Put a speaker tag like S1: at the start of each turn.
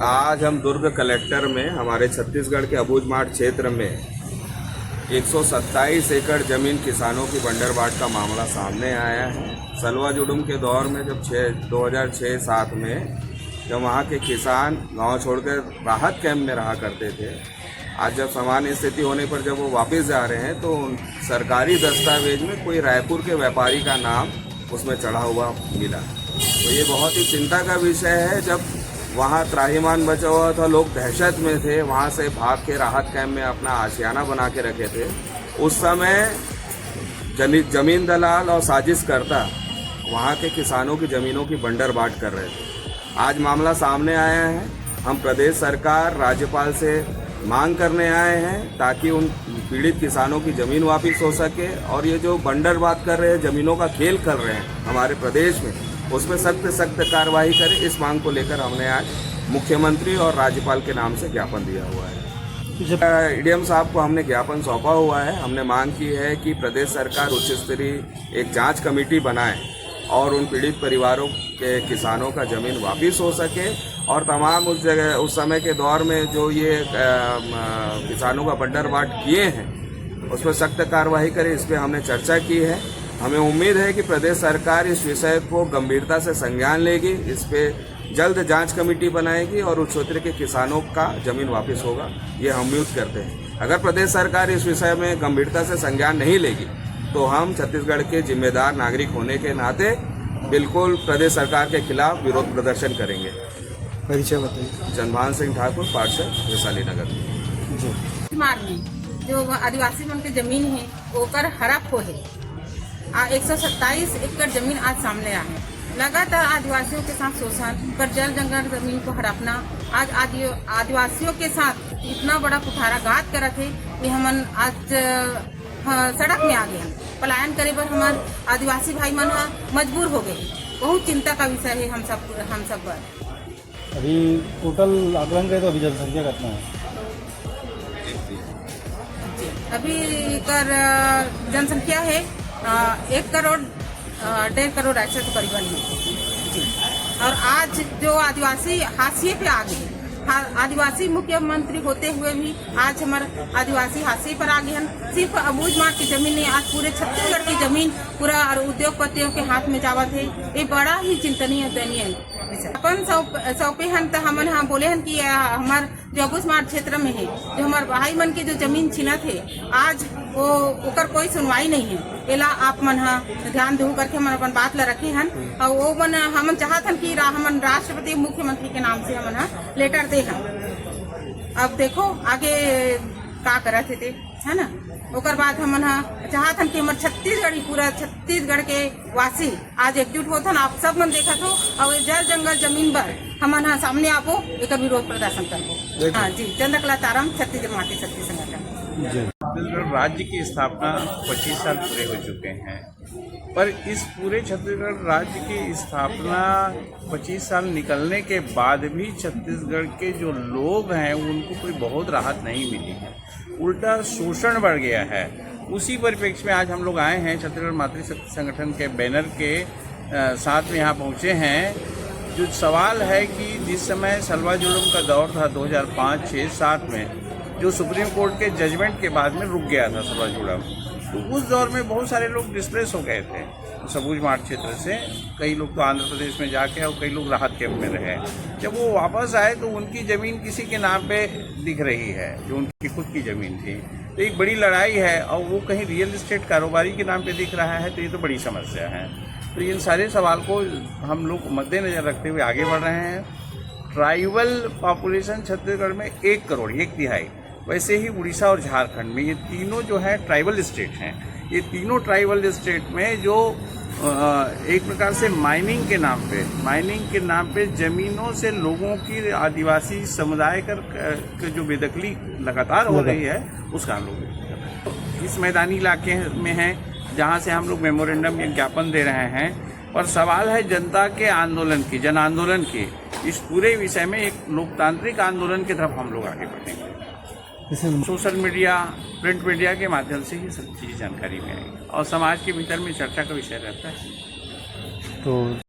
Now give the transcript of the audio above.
S1: आज हम दुर्ग कलेक्टर में हमारे छत्तीसगढ़ के अबूझमाड़ क्षेत्र में 127 एकड़ जमीन किसानों की बंटवारा का मामला सामने आया है। सलवा जुडुम के दौर में जब 2006-7 में जब वहाँ के किसान गांव छोड़कर राहत कैंप में रहा करते थे, आज जब सामान्य स्थिति होने पर जब वो वापस जा रहे हैं तो सरकारी दस्तावेज में कोई रायपुर के व्यापारी का नाम उसमें चढ़ा हुआ मिला। तो ये बहुत ही चिंता का विषय है। जब वहाँ त्राहिमाम बचा हुआ था, लोग दहशत में थे, वहाँ से भाग के राहत कैंप में अपना आशियाना बना के रखे थे। उस समय जमीन दलाल और साजिशकर्ता वहाँ के किसानों की ज़मीनों की बंटवारा कर रहे थे। आज मामला सामने आया है। हम प्रदेश सरकार, राज्यपाल से मांग करने आए हैं ताकि उन पीड़ित किसानों की ज़मीन वापस हो सके, और ये जो बंटवारा कर रहे हैं, ज़मीनों का खेल कर रहे हैं हमारे प्रदेश में, उसमें सख्त कार्रवाई करें। इस मांग को लेकर हमने आज मुख्यमंत्री और राज्यपाल के नाम से ज्ञापन दिया हुआ है। ईडीएम साहब को हमने ज्ञापन सौंपा हुआ है। हमने मांग की है कि प्रदेश सरकार उच्च स्तरीय एक जांच कमेटी बनाए और उन पीड़ित परिवारों के किसानों का ज़मीन वापस हो सके, और तमाम उस समय के दौर में जो ये किसानों का बंटवारा किए हैं उस पर सख्त कार्रवाई करे। इस पर हमने चर्चा की है। हमें उम्मीद है कि प्रदेश सरकार इस विषय को गंभीरता से संज्ञान लेगी, इस पे जल्द जांच कमेटी बनाएगी और उच्च क्षेत्र के किसानों का जमीन वापस होगा, ये हम उम्मीद करते हैं। अगर प्रदेश सरकार इस विषय में गंभीरता से संज्ञान नहीं लेगी तो हम छत्तीसगढ़ के जिम्मेदार नागरिक होने के नाते बिल्कुल प्रदेश सरकार के खिलाफ विरोध प्रदर्शन करेंगे।
S2: परिचय बताइए।
S1: चंद्रभान सिंह ठाकुर, पार्षद वैशाली नगर।
S3: जो आदिवासी मन की जमीन है ओकर हड़प हो है। 127 एकड़ जमीन आज सामने आया है। लगातार आदिवासियों के साथ शोषण पर जल जंगल जमीन को हड़पना, आज आदिवासियों के साथ इतना बड़ा कुठाराघात कर रखे कि हम आज सड़क में आ गए, पलायन करे पर हमारे आदिवासी भाई मन मजबूर हो गए। बहुत चिंता का विषय है हम सब पर।
S2: अभी टोटल आकलन करें तो अभी जनसंख्या कितना है?
S3: अभी कर जनसंख्या है 1 करोड़ 1.5 करोड़ ऐसे तो करीबन है। और आज जो आदिवासी हाशिए पे आ गए, आदिवासी मुख्यमंत्री होते हुए भी आज हमारे आदिवासी हाशिए पर आ गए हैं। सिर्फ अबूझमाड़ की जमीन नहीं, आज पूरे छत्तीसगढ़ की जमीन पूरा और उद्योगपतियों के हाथ में जावत है। ये बड़ा ही चिंतनीय दयनीय अपन सौंपे हन तो हमन हाँ बोले हन कि हमार जो अबूझमाड़ क्षेत्र में है, जो हमारे भाई मन की जो जमीन छीनत है, आज वो ओकर कोई सुनवाई नहीं है। एला आप मन हाँ ध्यान देहु करके हमन अपन बात ला रखे हन, और वो मन हमन चाहत हन कि हमन राष्ट्रपति मुख्यमंत्री के नाम से हमन लेटर दे हन। अब देखो आगे का करत थे, है ना। ओकर बाद हमन चाहत हन कि हमारे छत्तीसगढ़, पूरा छत्तीसगढ़ के वासी आज एकजुट होथन। आप सब मन देखत हो और जल जंगल जमीन पर हमन सामने आपो एक विरोध प्रदर्शन करबो। हाँ जी, चंद्रकला तारम, छत्तीसगढ़ माटी शक्ति संगठन।
S4: छत्तीसगढ़ राज्य की स्थापना 25 साल पूरे हो चुके हैं, पर इस पूरे छत्तीसगढ़ राज्य की स्थापना 25 साल निकलने के बाद भी छत्तीसगढ़ के जो लोग हैं उनको कोई बहुत राहत नहीं मिली है, उल्टा शोषण बढ़ गया है। उसी परिप्रेक्ष्य में आज हम लोग आए हैं, छत्तीसगढ़ मातृ शक्ति संगठन के बैनर के साथ में यहाँ पहुँचे हैं। जो सवाल है कि जिस समय सलवा जुडुम का दौर था 2005, 6, 7 में, जो सुप्रीम कोर्ट के जजमेंट के बाद में रुक गया था सलवा जुडुम, तो उस दौर में बहुत सारे लोग डिस्प्लेस हो गए थे अबूझमाड़ क्षेत्र से। कई लोग तो आंध्र प्रदेश में जाके और कई लोग राहत कैंप में रहे। जब वो वापस आए तो उनकी ज़मीन किसी के नाम पे दिख रही है, जो उनकी खुद की ज़मीन थी। तो एक बड़ी लड़ाई है, और वो कहीं रियल इस्टेट कारोबारी के नाम पे दिख रहा है, तो ये तो बड़ी समस्या है। तो इन सारे सवाल को हम लोग मद्देनज़र रखते हुए आगे बढ़ रहे हैं। ट्राइबल पॉपुलेशन छत्तीसगढ़ में 1 करोड़, 1/3। वैसे ही उड़ीसा और झारखंड में ये तीनों जो है ट्राइबल स्टेट हैं। ये तीनों ट्राइबल स्टेट में जो एक प्रकार से माइनिंग के नाम पे ज़मीनों से लोगों की, आदिवासी समुदाय का जो बेदखली लगातार हो रही है, उसका हम लोग इस मैदानी इलाके में हैं जहाँ से हम लोग मेमोरेंडम या ज्ञापन दे रहे हैं। पर सवाल है जनता के आंदोलन की, जन आंदोलन की। इस पूरे विषय में एक लोकतांत्रिक आंदोलन की तरफ हम लोग आगे बढ़ेंगे।
S2: इससे
S4: सोशल मीडिया, प्रिंट मीडिया के माध्यम से ही सब चीज़ जानकारी में आएगी और समाज के भीतर में चर्चा का विषय रहता है।
S2: तो